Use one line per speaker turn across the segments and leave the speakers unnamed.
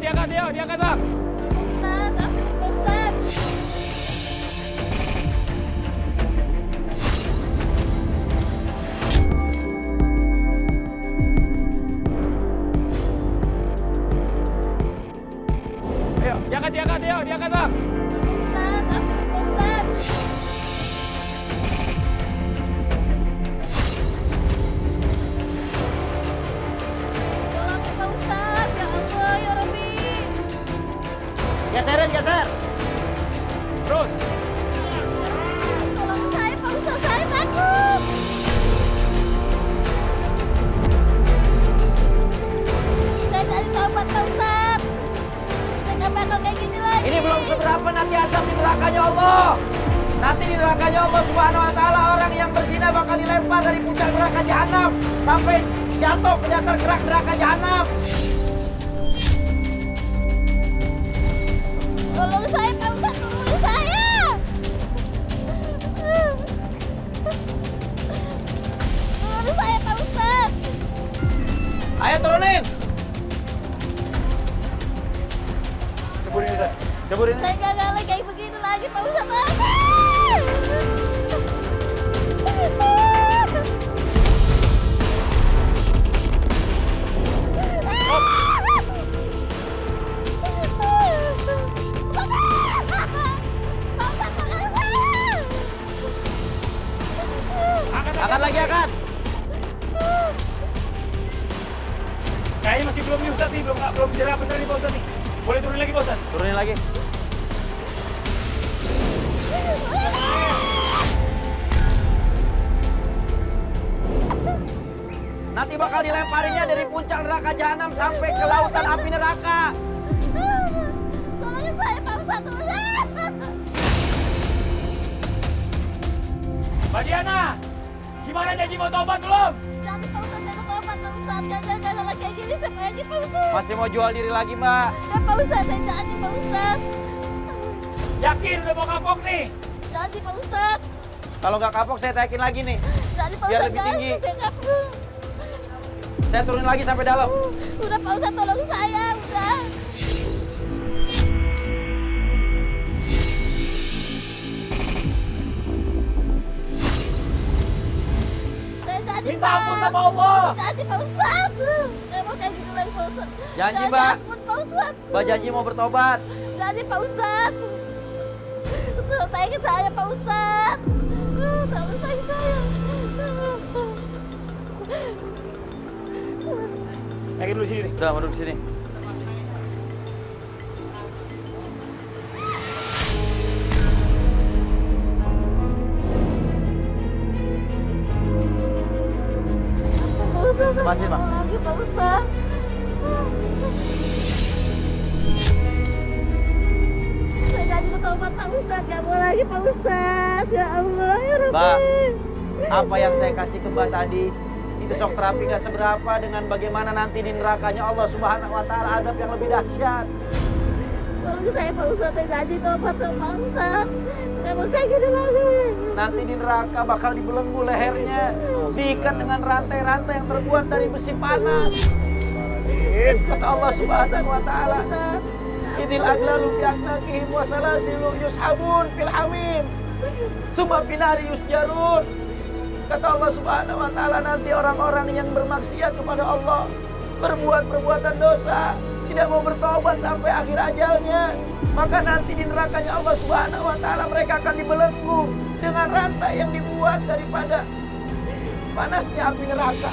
diangkat, Dio, diangkat bang.
Ustaz, apa Ustaz?
Ayo, diangkat, Dio, diangkat bang.
Ustaz, apa Ustaz? Tolongin Pak Ustaz, ya Allah, ya Rabbi.
Geserin, geser.
Terus.
Tolongin saya Pak Ustaz, saya takut. Saya tadi taubat Pak Ustaz. Saya nggak bakal kayak gini lagi.
Ini belum seberapa nanti azab di nerakanya Allah. Nanti di nerakanya Allah Subhanahu wa taala orang yang berzina bakal dilempar dari puncak neraka jahanam sampai jatuh ke dasar kerak neraka jahanam.
Tolong saya Pak Ustaz, tolong saya. Tolong saya Pak Ustaz.
Ayo turunin.
Ceburin, Ustaz. Ceburin.
Saya gagal lagi kayak begini lagi Pak Ustaz.
Angkat lagi, angkat.
Kayaknya masih belum nih Ustaz nih, belum jerah bener nih Pak Ustaz nih. Boleh turunin lagi Pak Ustaz?
Turunin lagi. Nanti bakal dilemparinnya dari puncak neraka jahanam sampai ke lautan api neraka.
Tolongin saya Pak Ustaz, tolong saya.
Mbak Diana, gimana janji mau tobat belum?
Jangan Pak Ustaz, saya mau tobat Pak Ustaz. Jangan lagi kayak gini sampai lagi Pak Ustaz.
Masih mau jual diri lagi, Mbak?
Ya Pak Ustaz, saya janji Pak Ustaz.
Yakin udah mau kapok nih?
Janji Pak Ustaz.
Kalau nggak kapok, saya taikin lagi nih.
Janji Pak
Biar
Ustaz,
lebih tinggi.
saya kapok.
Saya turunin lagi sampai dalam.
Udah Pak Ustaz, tolong saya, udah. Saya janji
Minta
Pak.
ampun sama Allah.
Janji Pak Ustaz. Nggak mau kayak gini lagi Pak Ustaz.
Janji, Mbak.
Ampun Pak Ustaz.
Mbak janji mau bertobat.
Janji Pak Ustaz. Tolong saya Pak Ustaz. Tolong saya.
Yakin dulu sini nih.
Udah, mau duduk sini. Lepasin, Pak.
Lagi Pak Ustaz. Saya janji bertobat Pak Ustaz. Gak mau lagi Pak Ustaz. Ya Allah, ya Rabbi.
Mbak, apa yang saya kasih ke Mbak tadi itu shock terapi nggak seberapa dengan bagaimana nanti di nerakanya Allah Subhanahu wa taala adab yang lebih dahsyat.
Tolong saya Pak Ustaz. Saya janji tobat sama Pak Ustaz. Gak mau kayak gini lagi.
Nanti di neraka bakal dibelenggu lehernya, diikat dengan rantai-rantai yang terbuat dari besi panas. Kata Allah Subhanahu wa taala, idil aglalu fi aknaqihim wa salasilu yushabun fil hamim summa finari yusjarun. Kata Allah Subhanahu wa taala, nanti orang-orang yang bermaksiat kepada Allah, berbuat perbuatan dosa, tidak mau bertobat sampai akhir ajalnya, maka nanti di nerakanya Allah Subhanahu wa taala mereka akan dibelenggu dengan rantai yang dibuat daripada panasnya api neraka.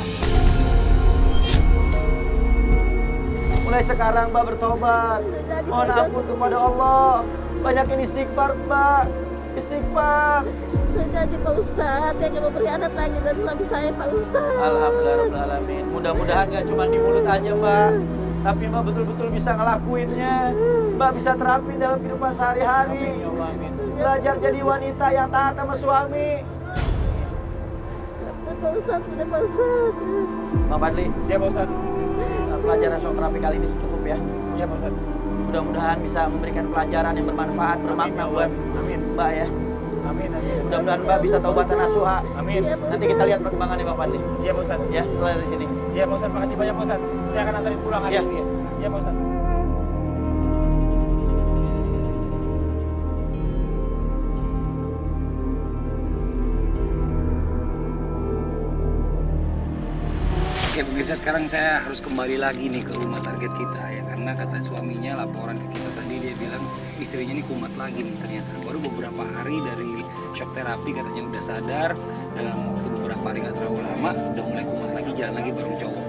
Mulai sekarang Mbak bertobat, mohon ampun kepada Allah, banyakin istighfar Mbak, istighfar.
Saya janji Pak Ustaz. Saya gak mau berkhianat lagi dan suami saya Pak Ustaz.
Alhamdulillah Rabbil Alamin. Mudah-mudahan gak cuma di mulut aja Mbak, tapi Mbak betul-betul bisa ngelakuinnya. Mbak bisa terapin dalam kehidupan sehari-hari. Belajar jadi wanita yang taat sama suami.
Udah Pak Ustaz, udah Pak Ustaz.
Bang Fadli,
Ya Pak Ustaz.
pelajaran shock terapi kali ini cukup ya.
Ya Pak Ustaz.
Mudah-mudahan bisa memberikan pelajaran yang bermanfaat, bermakna buat Mbak ya.
Amin, amin.
Mudah-mudahan Mbak bisa taubatan nasuha.
Amin.
Iya, Pak
Nanti
Ustaz.
kita lihat perkembangannya Bang Fadli.
Iya Pak Ustaz.
Ya, setelah dari sini.
Iya Pak Ustaz, makasih banyak Pak Ustaz. Saya akan antarin pulang hari
Iya.
ini ya. Iya Pak Ustaz.
Pemirsa, sekarang saya harus kembali lagi nih ke rumah target kita ya, karena kata suaminya laporan ke kita tadi, dia bilang istrinya ini kumat lagi nih ternyata. Baru beberapa hari dari shock terapi katanya udah sadar, dalam waktu beberapa hari nggak terlalu lama udah mulai kumat lagi, jalan lagi bareng cowok.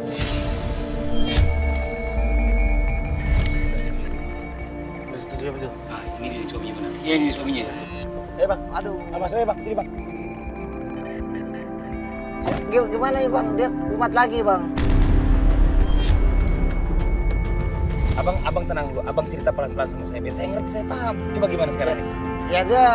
Betul.
Ah, ini suaminya mana? Iya, ini suaminya.
Bang.
Aduh.
Mas saya bang, sini bang.
Gimana ya bang? Dia kumat lagi bang.
Abang tenang dulu, abang cerita pelan-pelan sama saya biar saya ngerti, saya paham. Coba gimana sekarang nih?
Ya dia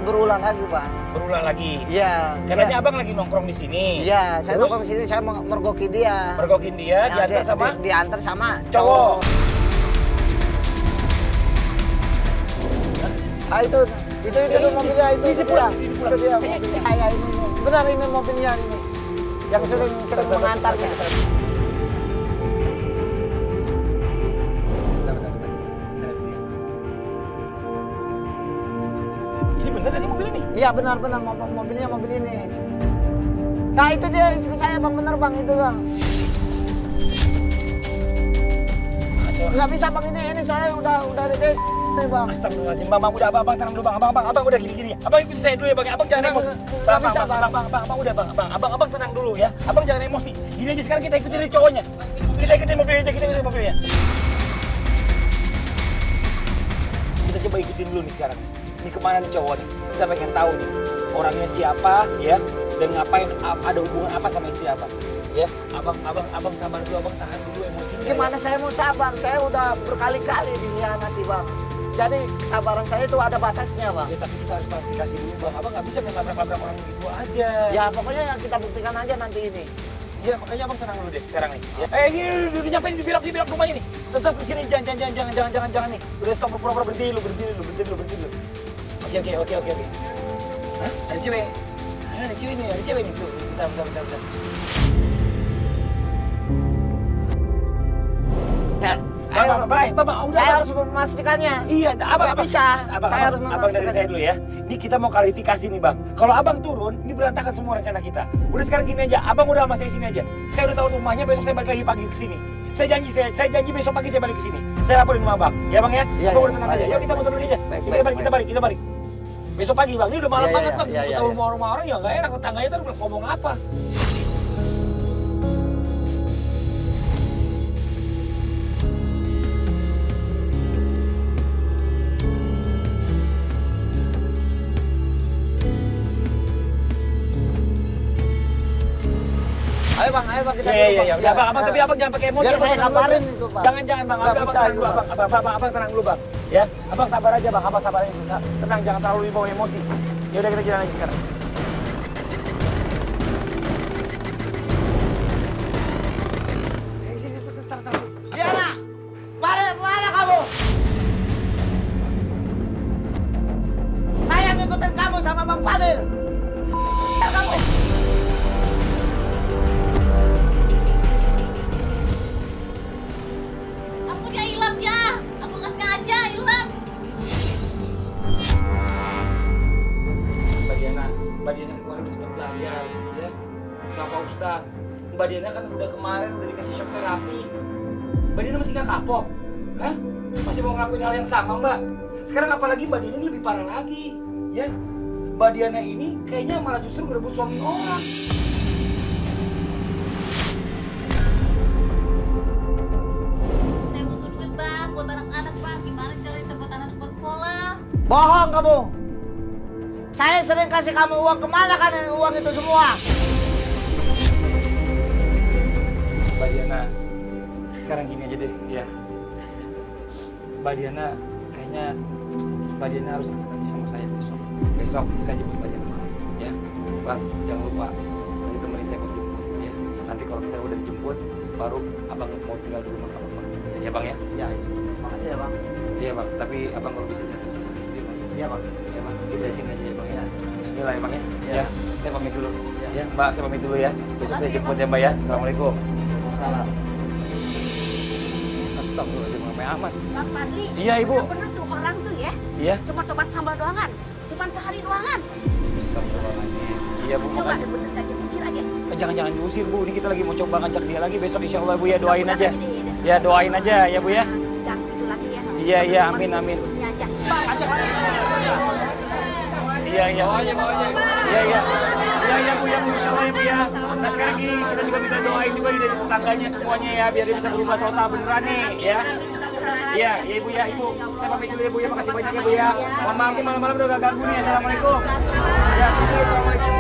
berulang lagi bang.
Berulang lagi.
Iya.
Katanya abang lagi nongkrong di sini.
Iya, saya
Terus?
nongkrong di sini, saya mergoki dia.
Mergokin dia, diantar sama
diantar sama
cowok.
Ah itu mobilnya itu dia. Itu dia mobilnya. Kayak ini. Benar ini mobilnya ini. Yang sering mengantarnya.
Ini bener tadi mobil ini?
Iya benar mobilnya mobil ini. Nah itu dia istri saya bang, bener bang itu bang. Nggak bisa bang ini soalnya udah nih bang.
Astagfirullahaladzim, bang udah abang tenang dulu bang, abang udah gini-gini ya. Abang ikuti saya dulu ya bang, abang jangan emosi.
Nggak bisa bang.
Abang udah bang, abang tenang dulu ya. Abang jangan emosi. Gini aja sekarang kita ikutin dari cowoknya. Kita ikutin mobilnya aja, kita ikutin mobilnya. Kita coba ikutin dulu nih sekarang. Ini kemana nih cowok nih? Kita pengen tahu nih orangnya siapa ya, dan ngapain, ada hubungan apa sama istri abang. Ya, abang sabar dulu, abang tahan dulu emosinya.
Gimana ya? Saya mau sabar? Saya udah berkali-kali dikhianati bang. Jadi kesabaran saya itu ada batasnya bang.
Ya tapi kita harus klarifikasi dulu bang, abang nggak bisa ngelabrak-labrak orang gitu aja.
Ya pokoknya yang kita buktikan aja nanti ini.
Iya makanya abang tenang dulu deh sekarang nih. Ya. Ini udah nyampe di belok rumahnya nih. Tetap di sini jangan nih. Udah stop pura-pura berhenti lu. Oke. Hah? Ada cewek nih tuh. Bentar. Bang,
Saya harus memastikannya.
Iya, abang
bisa.
Saya harus memastikan. Abang dari saya dulu ya. Ini kita mau klarifikasi nih bang. Kalau abang turun, ini berantakan semua rencana kita. Udah sekarang gini aja, abang udah sama saya sini aja. Saya udah tahu rumahnya, besok saya balik lagi pagi ke sini. Saya janji besok pagi saya balik ke sini. Saya laporin sama abang, ya bang ya.
Iya,
Abang udah tenang aja. Yuk kita muter balik aja. Kita balik. Besok pagi bang, ini udah malam banget bang. Kita tahu rumah orang ya nggak enak, tetangganya tuh ngomong apa.
Ayo bang kita
Iya. Udah abang, tapi abang jangan pakai emosi.
Biar saya
Abang
kabarin
dulu.
itu bang.
Jangan bang, abang tenang dulu abang tenang dulu bang. Ya, abang sabar aja bang, tenang, jangan terlalu dibawa emosi. Ya udah kita jalan aja sekarang.
Diana, mana kamu? Saya ngikutin kamu sama Bang Fadil. Kamu.
Aku ya hilap ya. Aku nggak sengaja hilap.
Mbak Diana kemarin sempat belajar ya sama Pak Ustaz. Mbak Diana kan udah kemarin udah dikasih shock terapi. Mbak Diana masih nggak kapok, hah? Masih mau ngelakuin hal yang sama Mbak. Sekarang apalagi Mbak Diana ini lebih parah lagi, ya? Mbak Diana ini kayaknya malah justru ngerebut suami orang.
Saya butuh duit bang, buat anak-anak bang. Gimana caranya buat anak buat sekolah?
Bohong kamu. Saya sering kasih kamu uang, kemana kan uang itu semua?
Mbak Diana, sekarang gini aja deh, ya. Mbak Diana, kayaknya Mbak Diana harus lagi sama saya besok. Besok saya jemput Mbak Diana malam, ya. Bang, jangan lupa nanti temenin saya buat jemput, ya. Nanti kalau misalnya udah dijemput, baru abang mau tinggal di rumah abang, ya bang ya.
Iya. Makasih ya bang.
Iya bang, tapi abang kalau bisa jaga sama istri bang.
Iya bang.
Ya bang, kita di sini aja ya bang ya.
Iya.
Bismillah ya bang ya.
Iya.
Ya, saya pamit dulu.
Iya.
Ya, Mbak, saya pamit dulu ya. Besok saya jemput ya Mbak ya. Assalamualaikum.
Salam.
Astagfirullahaladzim, sampai amat.
Bang Fadli,
Iya ibu.
yang bener tuh orang tuh ya,
Iya.
cuma tobat sambal doangan, cuma sehari doangan.
Astagfirullahaladzim. Iya bu,
Coba
makanya.
deh bener aja.
diusir aja.
Jangan diusir Bu, ini kita lagi mau coba ngajak dia lagi besok insya Allah Bu ya, doain aja. Ya doain aja ya Bu ya.
Jangan gitu lagi ya.
Iya amin.
Terusnya aja.
Iya. Iya Bu insya Allah ya Bu ya. Nah sekarang gini kita juga minta doain juga dari tetangganya semuanya ya, biar dia bisa berubah total beneran nih ya. Iya Ibu ya, Ibu. Saya pamit dulu ya Bu ya, makasih banyak ya Bu ya. Mohon maaf nih malam-malam udah gak ganggu nih. Assalamualaikum. Ya, assalamualaikum.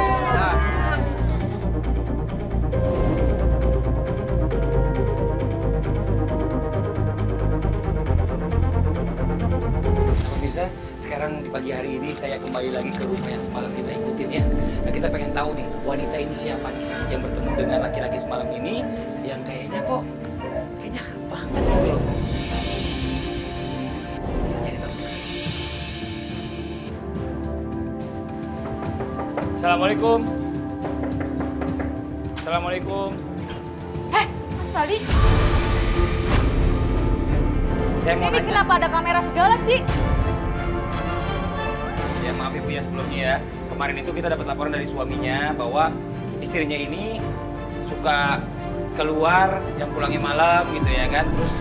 Pemirsa, sekarang di pagi hari ini saya kembali lagi ke rumah yang semalam kita ikutin ya. Nah kita pengen tahu nih, wanita ini siapa nih yang bertemu dengan laki-laki semalam ini yang kayaknya akrab banget gitu loh. Kita cari tahu sekarang. Assalamualaikum. Assalamualaikum.
Mas Faldi,
Saya mau
ini
nanya.
kenapa ada kamera segala sih?
Ya maaf Ibu ya sebelumnya ya. Kemarin itu kita dapat laporan dari suaminya bahwa istrinya ini suka keluar yang pulangnya malam gitu ya kan. Terus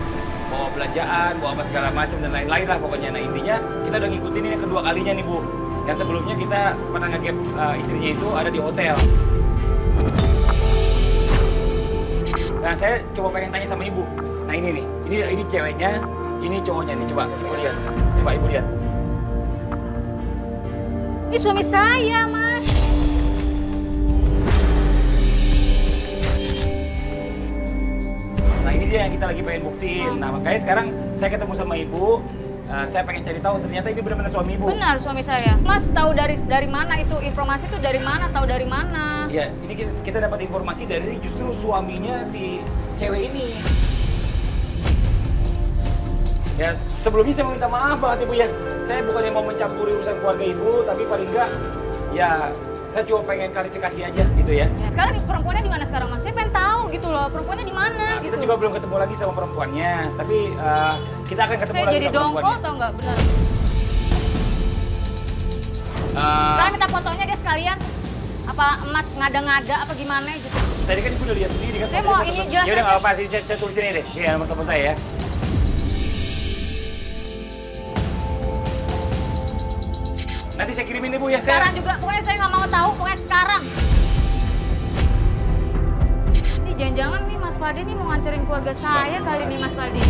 bawa belanjaan, bawa apa segala macam dan lain-lain lah pokoknya. Nah intinya kita udah ngikutin ini kedua kalinya nih Bu. Yang sebelumnya kita pernah nge-gap istrinya itu ada di hotel. Nah saya coba pengen tanya sama Ibu. Nah ini nih, ini ceweknya, ini cowoknya nih. Coba Ibu lihat. Coba Ibu lihat.
Ini suami saya, Mas.
Nah ini dia yang kita lagi pengen buktiin. Nah makanya sekarang saya ketemu sama Ibu. Saya pengen cari tahu ternyata ini benar-benar suami Ibu.
Benar suami saya. Mas tahu dari mana itu informasi itu dari mana? Tahu dari mana?
Iya, ini kita dapat informasi dari justru suaminya si cewek ini. Ya, sebelumnya saya mau minta maaf banget Ibu ya. Saya bukannya mau mencampuri urusan keluarga Ibu, tapi paling enggak ya saya cuma pengen klarifikasi aja gitu ya.
Ya, sekarang perempuannya di mana sekarang, Mas? Saya pengen tahu gitu loh, perempuannya di mana
Nah,
gitu.
kita juga belum ketemu lagi sama perempuannya, tapi kita akan ketemu
Saya
lagi
jadi
sama
dongkol
perempuannya.
atau enggak? Benar.
Eh,
Sekarang minta fotonya dia sekalian. Apa emas ngada-ngada apa gimana gitu.
Tadi kan Ibu udah lihat sendiri kan.
Saya mau ini jelas
Ya udah
aja.
nggak apa-apa sih, saya tulis ini deh. Iya, nomor telepon saya ya. Nanti saya kirimin Ibu ya.
Sekarang juga, pokoknya saya nggak mau tahu, pokoknya sekarang. Ini jangan-jangan nih Mas Padi nih mau ngancurin keluarga saya kali ini Mas Padi.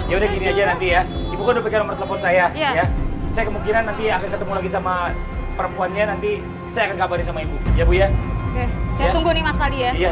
Ya udah gini aja nanti ya. Ibu kan udah pegang nomor telepon saya
Iya.
ya. Saya kemungkinan nanti akan ketemu lagi sama perempuannya, nanti saya akan kabarin sama Ibu. Ya Bu ya?
Oke, saya
Ya.
tunggu nih Mas Padi ya.
Iya.